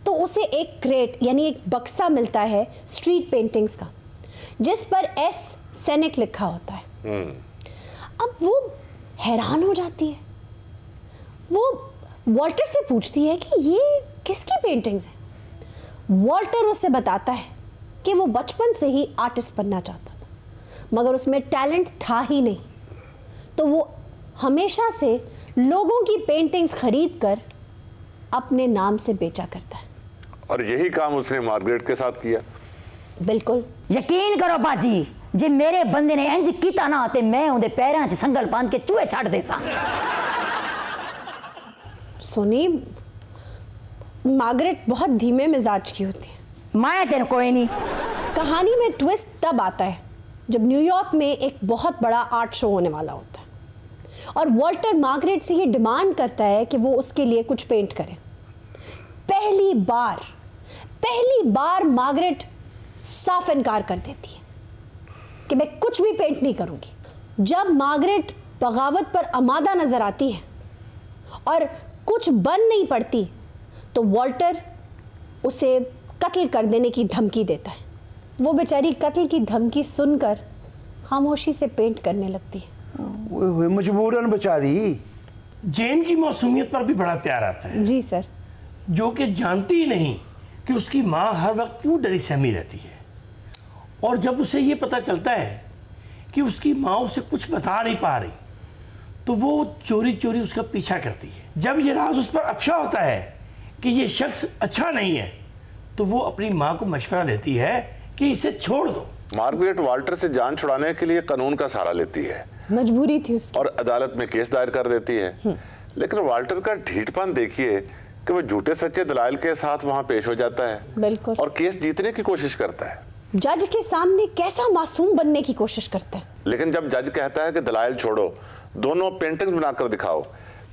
Speaker 11: तो उसे एक क्रेट यानी एक बक्सा मिलता है स्ट्रीट पेंटिंग्स का जिस पर एस सेनेक लिखा होता है। अब वो हैरान हो जाती है, वो वॉल्टर से पूछती है कि ये किसकी पेंटिंग्स हैं। वॉल्टर उसे बताता है कि वो बचपन से ही आर्टिस्ट बनना चाहता था मगर उसमें टैलेंट था ही नहीं, तो वो हमेशा से लोगों की पेंटिंग्स खरीद कर अपने नाम से बेचा करता है।
Speaker 6: और यही काम उसने मार्गरेट के साथ किया।
Speaker 7: बिल्कुल यकीन करो बाजी, जे मेरे बंदे ने इंज कीता ना ते मैं उनके पैरां च संगल बांध के चूहे छड़ देसा।
Speaker 11: सोनी, मार्गरेट बहुत धीमे मिजाज की होती है।
Speaker 7: मैं तेरे कोई नहीं।
Speaker 11: कहानी में ट्विस्ट तब आता है जब न्यूयॉर्क में एक बहुत बड़ा आर्ट शो होने वाला होता है और वॉल्टर मार्गरेट से ये डिमांड करता है कि वो उसके लिए कुछ पेंट करे। पहली बार मार्गरेट साफ इनकार कर देती है कि मैं कुछ भी पेंट नहीं करूंगी। जब मार्गरेट बगावत पर आमादा नजर आती है और कुछ बन नहीं पड़ती तो वॉल्टर उसे कत्ल कर देने की धमकी देता है। वो बेचारी कत्ल की धमकी सुनकर खामोशी से पेंट करने लगती है।
Speaker 12: मजबूरन बेचारी।
Speaker 9: जेन की मासूमियत पर भी बड़ा प्यार आता है।
Speaker 11: जी सर।
Speaker 9: जो कि जानती ही नहीं कि उसकी माँ हर वक्त क्यों डरी सहमी रहती है, और जब उसे ये पता चलता है कि उसकी माँ उसे कुछ बता नहीं पा रही तो वो चोरी चोरी उसका पीछा करती है। जब ये राज उस पर अफशा होता है कि ये शख्स अच्छा नहीं है तो वो अपनी माँ को मशवरा देती है कि इसे छोड़ दो।
Speaker 6: मार्गरेट वाल्टर से जान छुड़ाने के लिए कानून का सहारा लेती है,
Speaker 11: मजबूरी थी उसकी,
Speaker 6: और अदालत में केस दायर कर देती है। लेकिन वाल्टर का ढीठपन देखिए कि वो झूठे सच्चे दलाइल के साथ वहां पेश हो जाता है।
Speaker 11: बिल्कुल।
Speaker 6: और केस जीतने की कोशिश करता है।
Speaker 11: जज के सामने कैसा मासूम बनने की कोशिश करता है।
Speaker 6: लेकिन जब जज कहता है कि दलाइल छोड़ो, दोनों पेंटिंग्स बनाकर दिखाओ,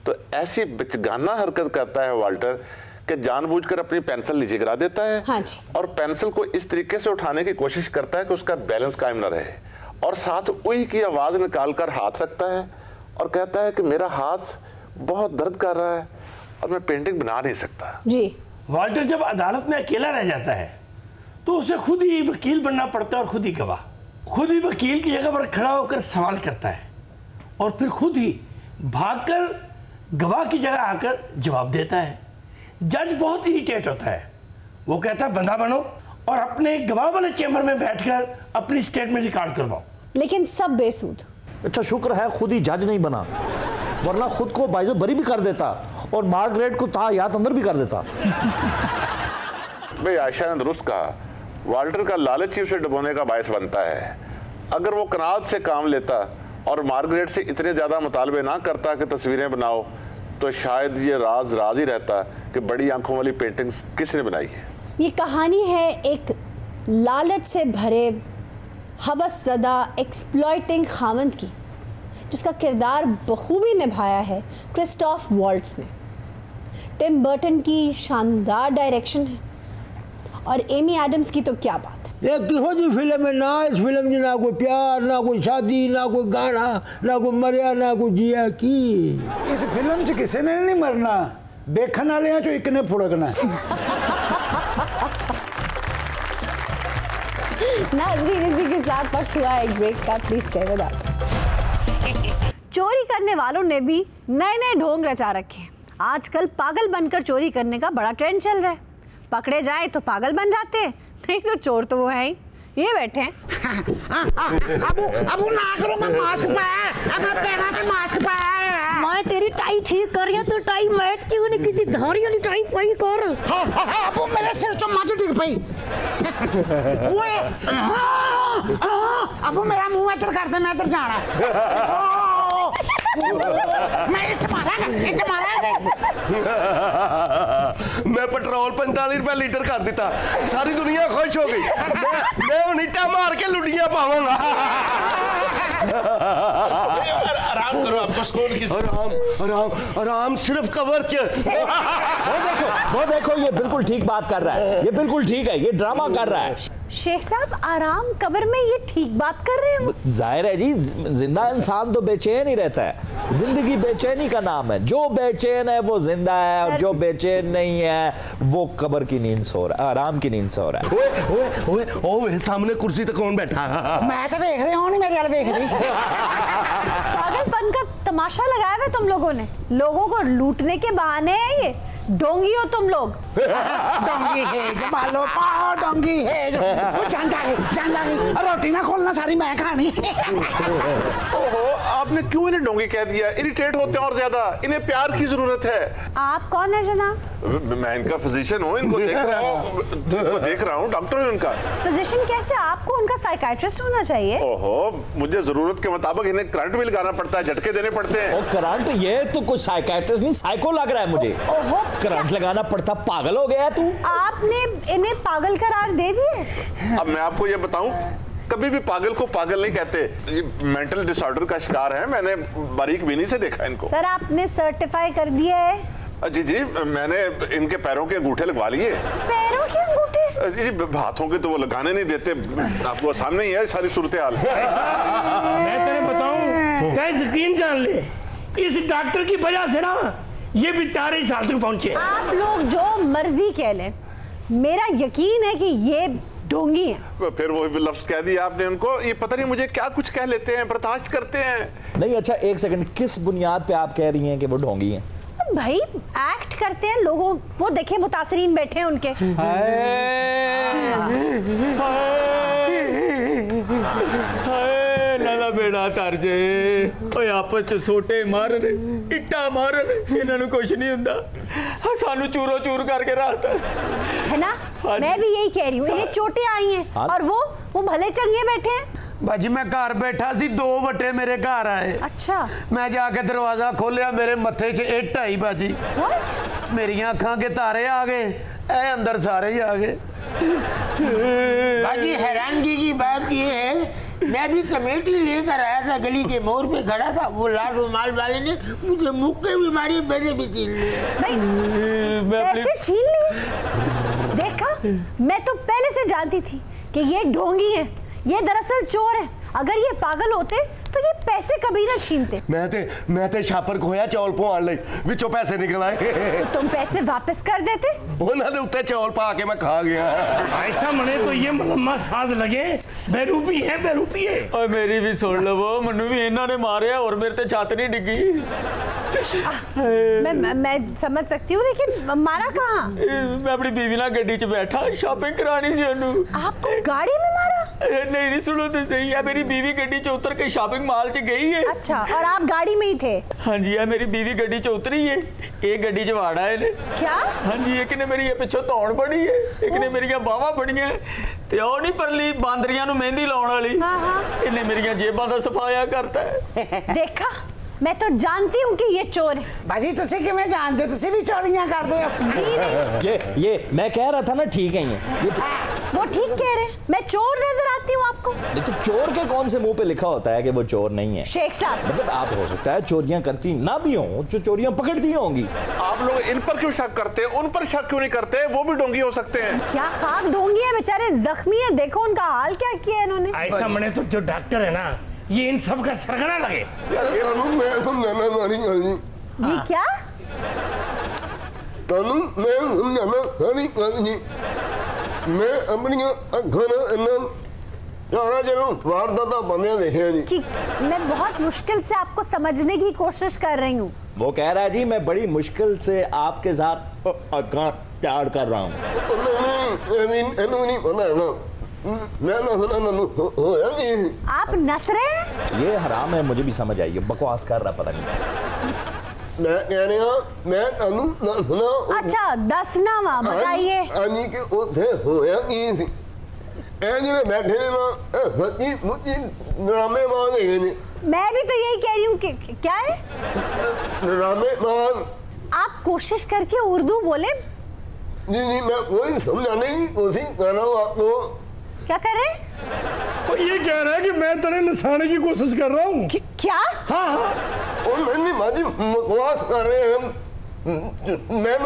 Speaker 6: तो ऐसी बिचगाना हरकत करता है वाल्टर कि जानबूझकर अपनी पेंसिल नीचे गिरा देता है।
Speaker 11: हाँ जी।
Speaker 6: और पेंसिल को इस तरीके से उठाने की कोशिश करता है कि उसका बैलेंस कायम न रहे, और साथ उई की आवाज निकालकर हाथ रखता है और कहता है कि मेरा हाथ बहुत दर्द कर रहा है और मैं पेंटिंग बना नहीं सकता।
Speaker 11: जी।
Speaker 9: वाल्टर जब अदालत में अकेला रह जाता है तो उसे खुद ही वकील बनना पड़ता है और खुद ही गवाह। खुद ही वकील की जगह पर खड़ा होकर सवाल करता है और फिर खुद ही भागकर गवाह की जगह आकर जवाब देता है। जज बहुत इरिटेट होता है। वो कहता है बंदा बनो और अपने गवाह वाले चेंबर में बैठकर अपनी स्टेटमेंट रिकॉर्ड करवाओ।
Speaker 11: लेकिन सब बेसूद।
Speaker 13: अच्छा शुक्र है खुद ही जज नहीं बना, वरना खुद को बाइजो बरी भी कर देता और मार्गरेट को तायात अंदर भी कर देता।
Speaker 6: भाई आयशा ने दुरुस्त कहा, वाल्टर का लालच ही उसे डुबोने का बायस बनता है। अगर वो कनात से काम लेता और मार्गरेट से इतने ज्यादा मुतालबे ना करता कि तस्वीरें बनाओ, तो शायद ये राज ही रहता कि बड़ी आंखों वाली पेंटिंग्स किसने बनाई है।
Speaker 11: ये कहानी है एक लालच से भरे हवस ज़दा एक्सप्लॉइटिंग खावंद की, जिसका किरदार बखूबी निभाया है क्रिस्टोफ वॉल्ट्ज ने। टिम बर्टन की शानदार डायरेक्शन है और एमी एडम्स की तो क्या बात है।
Speaker 10: ये किहो जी फिल्म है ना, इस फिल्म में ना कोई प्यार, ना कोई शादी, ना कोई गाना, ना कोई मरिया, ना कोई जिया की।
Speaker 12: इस फिल्म से किसी ने नहीं मरना, देखने वाले हैं जो एक ने फुड़कना।
Speaker 11: नाज़रीन, इसी के साथ वक्त हुआ एक ब्रेक का। Please stay with us. चोरी करने वालों ने भी नए नए ढोंग रचा रखे हैं। आजकल पागल बनकर चोरी करने का बड़ा ट्रेंड चल रहा है। पकड़े जाए तो पागल बन जाते हैं, नहीं तो चोर तो वो है ही। ये बैठे हैं।
Speaker 2: अबू ना करो, मैं मास्क पाया, मैं पहना के मास्क पाया।
Speaker 7: मैं तेरी टाई ठीक कर रही हूं, तो टाई मैच क्यों नहीं की थी? धारी वाली टाई पाई कर।
Speaker 2: अबू मेरे सिर चो माजू डिग पई। ओए अबू मेरा मुंह इधर कर दे, मैं इधर जाना। मैं इट मारा।
Speaker 1: मैं पेट्रोल 45 रुपए लीटर कर दिता, सारी दुनिया खुश हो गई। मैं उनिटा मार के लुटियां पाऊंगा।
Speaker 8: आराम करो, आपको स्कूल की
Speaker 1: आराम सिर्फ कवर च।
Speaker 13: वो देखो ये बिल्कुल ठीक बात कर रहा है, ये बिल्कुल ठीक है, ये ड्रामा कर रहा है।
Speaker 11: शेख साहब आराम कब्र में ये ठीक बात कर रहे हैं।
Speaker 13: जाहिर है जी, जिंदा इंसान तो बेचैन ही रहता है। जिंदगी बेचैनी का नाम है। जो बेचैन है वो जिंदा है और जो बेचैन नहीं है वो कब्र की नींद सो रहा है, आराम की नींद सो रहा है।
Speaker 1: ओए ओए ओए ओए सामने कुर्सी पे कौन बैठा?
Speaker 2: मैं तो देख रही हूं, नहीं मेरे वाले देख रही।
Speaker 11: पागलपन का तमाशा लगाया है तुम लोगों ने। लोगों को लूटने के बहाने है ये। डोंगी हो तुम लोग।
Speaker 2: डोंगी है जो मालो पाओ, डोंगी है जो जान जागी। रोटी ना खोलना, सारी मैं खानी।
Speaker 6: ओहो, आपने क्यों इन्हें डोंगी कह दिया? इरिटेट होते हैं और ज्यादा। इन्हें प्यार की जरूरत है।
Speaker 11: आप कौन है जनाब?
Speaker 6: मैं इनका फिजिशियन हूँ, इनको देख रहा हूँ, डॉक्टर हूँ इनका।
Speaker 11: फिजिशियन कैसे? आपको उनका साइकाइट्रिस्ट होना चाहिए।
Speaker 6: ओहो, मुझे जरूरत के मुताबिक इन्हें करंट भी लगाना पड़ता है, झटके देने पड़ते हैं।
Speaker 13: और करंट? ये तो कुछ साइकाइट्रिस्ट नहीं, साइको लग रहा है मुझे।
Speaker 11: ओहो,
Speaker 13: करंट लगाना पड़ता? पागल हो गया तू?
Speaker 11: आपने इन्हें पागल करार दे दिए।
Speaker 6: अब मैं आपको ये बताऊं, कभी भी पागल को पागल नहीं कहते। ये मेंटल डिसऑर्डर का शिकार है। मैंने बारीक बीनी से देखा इनको।
Speaker 11: सर आपने सर्टिफाई कर दिया है?
Speaker 6: जी जी, मैंने इनके पैरों के अंगूठे लगवा लिए।
Speaker 11: पैरों के अंगूठे?
Speaker 6: जी हाथों के तो वो लगाने नहीं देते, आपको सामने ही है सारी सूरत हाल।
Speaker 9: मैं तेरे बताऊं, क्या यकीन जान ले, इस डॉक्टर की वजह से ना ये बेचारे इस हालत में पहुंचे।
Speaker 11: आप लोग जो मर्जी कह लें, मेरा यकीन है कि ये ढोंगी है।
Speaker 6: फिर वो लफ्ज कह दिया आपने उनको, ये पता नहीं मुझे क्या कुछ कह लेते हैं, बर्दाश्त करते हैं।
Speaker 13: नहीं अच्छा एक सेकंड, किस बुनियाद पे आप कह रही हैं कि वो ढोंगी हैं?
Speaker 11: भाई एक्ट करते हैं लोगों, वो देखे मुतासरीन बैठे हैं उनके।
Speaker 3: नाला बेड़ा तर जे ओए आपस च सोटे मार रहे, इट्टा मार रहे, इन्होंने कुछ नहीं हुंदा, सानू चूरो चूर करके रखता
Speaker 11: है ना। मैं भी यही कह रही हूँ, इन्हें चोटें आई हैं और वो भले चंगे बैठे हैं।
Speaker 9: भाजी मैं घर बैठा सी, 2 बटे मेरे घर आए।
Speaker 11: अच्छा।
Speaker 9: मैं जाके दरवाजा खोलिया, मेरे मत्थे च इट आई बाजी।
Speaker 11: What?
Speaker 9: मेरी अखां के तारे आ गए, ए अंदर सारे ही आ गए।
Speaker 2: बाजी हैरानगी की बात ये है, मैं भी कमेटी लेकर आया था, गली के मोड़ पे खड़ा था, वो लाल रुमाल वाले ने मुझे मुक्के भी मारी, मैंने भी छीन लिए।
Speaker 11: पैसे छीन लिए? देखा, मैं तो पहले से जानती थी कि ये ढोंगी है, ये दरअसल चोर है। अगर ये पागल होते तो ये पैसे कभी ना छीनते।
Speaker 8: मैं ते छापर खोया चौल पवाण लई, विचों पैसे निकल आए।
Speaker 11: तो तुम पैसे वापस कर देते?
Speaker 8: उन्होंने उत्ते चौल पा के मैं खा गया।
Speaker 9: ऐसा मने तो ये मलम्मा साध लगे, बेरूपी है।
Speaker 3: और मेरी भी सुन लो, वो मनु भी इन्होंने मारे और मेरे ते छत नहीं डिगी।
Speaker 11: मैं समझ सकती हूँ, लेकिन मारा कहाँ?
Speaker 3: मैं अपनी बीवी ना गड्डी च बैठा, शॉपिंग करानी सी ओनू।
Speaker 11: आपको गाड़ी में मारा?
Speaker 3: नहीं सुनो तो सही है, मेरी बीवी गड्डी च उतर के शॉपिंग मॉल च गई है।
Speaker 11: अच्छा, और आप गाड़ी में ही थे?
Speaker 3: हाँ जी, है मेरी बीवी गड्डी च उतरी है, एक गड्डी च वाड़ा है ने।
Speaker 11: क्या?
Speaker 3: हाँ जी, एक ने मेरी पिछों तौड़ पड़ी है, एक ने मेरी बावां फड़ियां ते और नहीं परली बांदरियां नूं मेहंदी लाउण वाली। इन्हें मेरी जेबां दा सफाया करता है।
Speaker 11: देखा, मैं तो जानती हूँ कि ये चोर है।
Speaker 2: बाजी तुसी किवें जानदे, तुसी भी चोरियां करदे हो?
Speaker 13: ये मैं कह रहा था ना, ठीक है ये
Speaker 11: वो ठीक कह रहे हैं, मैं चोर नजर आती हूँ आपको?
Speaker 13: नहीं तो चोर के कौन से मुंह पे लिखा होता है कि वो चोर नहीं है?
Speaker 11: शेख साहब,
Speaker 13: मतलब आप हो सकता है चोरियां करती ना भी हो, जो चोरियां पकड़ती होंगी।
Speaker 6: आप लोग इन पर क्यों शक करते हैं, उन पर शक क्यों नहीं करते? वो भी ढोंगी हो सकते हैं।
Speaker 11: क्या खाक ढोंगी है, बेचारे जख्मी है, देखो उनका हाल क्या किया इन्होंने।
Speaker 9: ऐसा मने तो जो डॉक्टर है ना, ये इन सब का सरगना लगे।
Speaker 8: मैं समझाना सारी गल जी।
Speaker 11: जी क्या?
Speaker 8: मैं समझाना सारी गल जी। मैं अपनी वारदात बंदे देखे जी।
Speaker 11: मैं बहुत मुश्किल से आपको समझने की कोशिश कर रही हूँ।
Speaker 13: वो कह रहा है जी, मैं बड़ी मुश्किल से आपके साथ प्यार कर रहा हूँ।
Speaker 11: आप नस रहे हैं?
Speaker 13: ये हराम है, मुझे भी समझ आई, बकवास कर रहा पता नहीं।
Speaker 8: मैं कह रहा हूँ, मैं तनु दसना।
Speaker 11: अच्छा, दसना बताइए।
Speaker 8: आनी के उठे होया की सी, ए जिन्हें बैठे ने ना सच्ची मुच्ची ड्रामे मान गए ने।
Speaker 11: मैं भी तो यही कह रही हूँ कि क्या है
Speaker 8: ड्रामे मान।
Speaker 11: आप कोशिश करके उर्दू बोले।
Speaker 8: जी मैं वही समझाने की कोशिश कर रहा हूँ आपको।
Speaker 11: क्या कर रहे हैं?
Speaker 9: वो ये कह रहा है कि मैं तेरे नसाने की कोशिश कर रहा हूँ।
Speaker 11: क्या?
Speaker 9: हाँ
Speaker 8: और मैंने माजी बकवास कर रहे हैं हम। मैं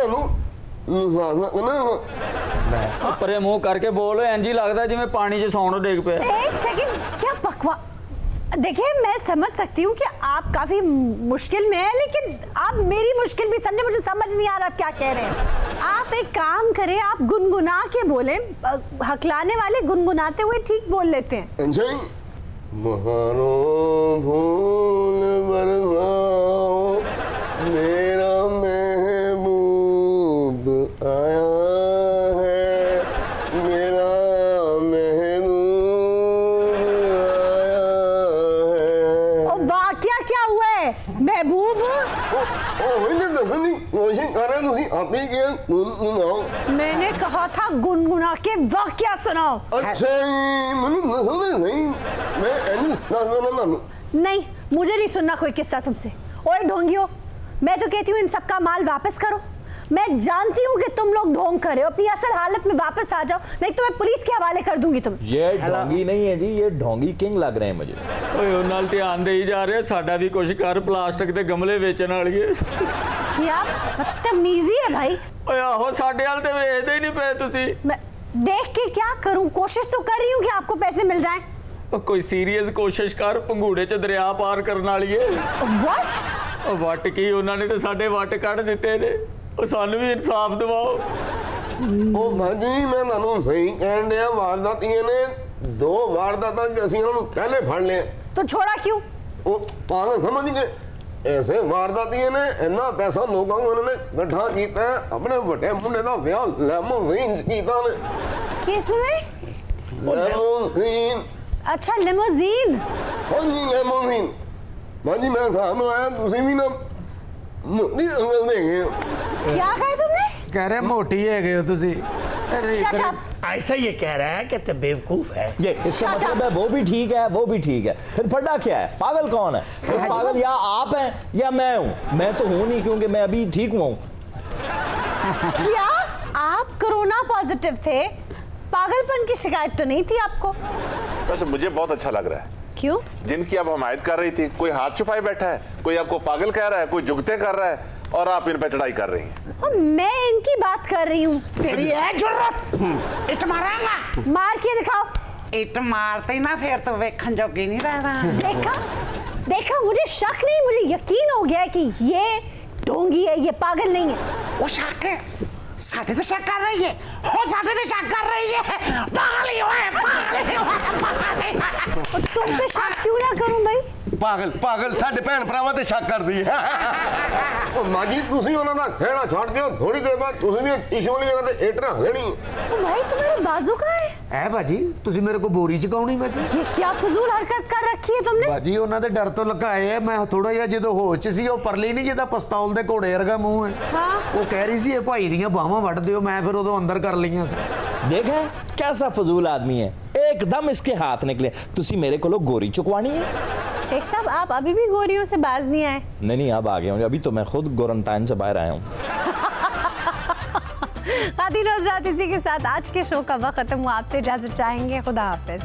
Speaker 3: परे मुंह करके बोलो, इंज ही लगता जिवें पानी च सौण डिग पे।
Speaker 11: एक सेकंड, क्या बकवास? देखिए, मैं समझ सकती हूँ कि आप काफी मुश्किल में हैं, लेकिन आप मेरी मुश्किल भी समझे। मुझे समझ नहीं आ रहा क्या कह रहे हैं। आप एक काम करें, आप गुनगुना के बोलें। हकलाने वाले गुनगुनाते हुए ठीक बोल लेते हैं।
Speaker 8: मेरा महबूब आया है, मेरा महबूब आया है।
Speaker 11: वाकया क्या हुआ है महबूब? मैंने कहा था गुनगुना के वाकया सुनाओ।
Speaker 8: अच्छा,
Speaker 11: नहीं, मुझे नहीं सुनना कोई किस्सा तुमसे। ओए ढोंगियो, मैं तो कहती हूँ इन सबका माल वापस करो। मैं जानती हूँ कि तुम लोग ढोंग कर रहे हो, अपनी असल हालत में वापस आ जाओ, नहीं तो मैं पुलिस के हवाले कर दूंगी तुम।
Speaker 13: ये ढोंगी नहीं है जी, ये ढोंगी किंग लग रहे हैं मुझे।
Speaker 3: ओए नाल ध्यान दे ही जा रहे, साडा भी कुछ कर, प्लास्टिक के गमले बेचण वाली।
Speaker 11: क्या बदतमीजी है भाई।
Speaker 3: ओए आहो साडे वाल ते वेखदे ही नहीं पे तुसी।
Speaker 11: मैं देख के क्या करूं, कोशिश तो कर रही हूं कि आपको पैसे मिल जाएं।
Speaker 3: कोई सीरियस कोशिश कर, पंगूड़े च दरिया पार करने वाली है।
Speaker 11: व्हाट?
Speaker 3: वट की उन्होंने तो साडे वट कढ़ दिते ने, सानू भी इंसाफ दिवाओ।
Speaker 8: ओ भाजी मैं ਤੁਹਾਨੂੰ सही कहन दिया, वारदातियां ने 2 वारदातां ਅਸੀਂ ਉਹਨਾਂ ਨੂੰ ਪਹਿਲੇ ਫੜ ਲਿਆ।
Speaker 11: तो छोड़ा क्यों?
Speaker 8: ओ पागल समझ गए, ऐसे वारदातियां ने इतना पैसा लोगों को उन्होंने इकट्ठा किया है, अपने बड़े मुंडे का ब्याह लेमोजीन किया ने।
Speaker 11: किसमें?
Speaker 8: लेमोजीन।
Speaker 11: अच्छा लिमोजीन।
Speaker 8: हाँ जी लेमोजीन। भाजी मैं साहब आया, तुसी भी ना मोटी अंगल देंगे।
Speaker 11: क्या कहा तुमने?
Speaker 12: कह रहे मोटी है गए हो तुसी।
Speaker 11: Shut up.
Speaker 9: ऐसा ये कह रहा है कि ते बेवकूफ है।
Speaker 13: ये इसका मतलब है वो भी ठीक है, वो भी ठीक है। फिर फटा क्या है? पागल कौन है? तो पागल या आप हैं या मैं हूं। मैं तो हूं नहीं क्योंकि मैं अभी ठीक हुआ हूं।
Speaker 11: क्या आप कोरोना पॉजिटिव थे? पागलपन की शिकायत तो नहीं थी आपको?
Speaker 6: वैसे मुझे बहुत अच्छा लग रहा है।
Speaker 11: क्यों?
Speaker 6: जिनकी आप हमायत कर रही थी, कोई हाथ छुपाए बैठा है, कोई आपको पागल कह रहा है, कोई जुगते कर रहा है और आप इन पे चढ़ाई कर रही हैं।
Speaker 11: मैं इनकी बात कर रही हूँ।
Speaker 5: तेरी है जरूरत इट मारांगा।
Speaker 11: मार के दिखाओ।
Speaker 5: इट मारते ही ना फिर तो वेखन जोगी नहीं रहना।
Speaker 11: देखा मुझे शक नहीं, मुझे यकीन हो गया कि ये ढोंगी है, ये पागल नहीं है।
Speaker 5: वो शक है, साथे तो शक कर रही है, हो साथे तो शक कर रही है, पागल ही है, पागल ही है, पागल ही है।
Speaker 11: तुम पे शक क्यों ना करूं भाई?
Speaker 8: पागल पागल साडे भैन भरावां ते शक करदी है। ओ मां जी तुसी उन्हां दा खेड़ा छाड़ दियो, थोड़ी देर बाद तुसी भी टिशू वाली जगह ते एट रख लेनी है।
Speaker 11: भाई तुम्हारे बाजू कहां है?
Speaker 12: है बाजी तुसी मेरे को बोरी चकाउनी बाजी।
Speaker 11: ये क्या फजूल हरकत कर रखी है तुमने?
Speaker 12: बाजी उन्हां दे डर तो लकाए है, मैं थोड़ा जिहा जदों होश सी ओ परली नहीं जिदा पिस्तौल दे घोड़े वर्गा मुंह है।
Speaker 11: हाँ?
Speaker 12: वो कह रही सी ए भाई दियां बाहां वड दियो, मैं फिर उदों अंदर कर लियां सी।
Speaker 13: देखा कैसा फजूल आदमी है, एकदम इसके हाथ निकले। तुसी मेरे को गोरी चुकवानी है।
Speaker 11: शेख साहब आप अभी भी गोरियों से बाज नहीं आए?
Speaker 13: नहीं अब आ गया हूँ, अभी तो मैं खुद क्वारंटाइन से बाहर आया हूँ।
Speaker 11: खातिन हज़रात इसी के साथ आज के शो का वक्त खत्म हुआ। आपसे इजाजत चाहेंगे। खुदा हाफिज।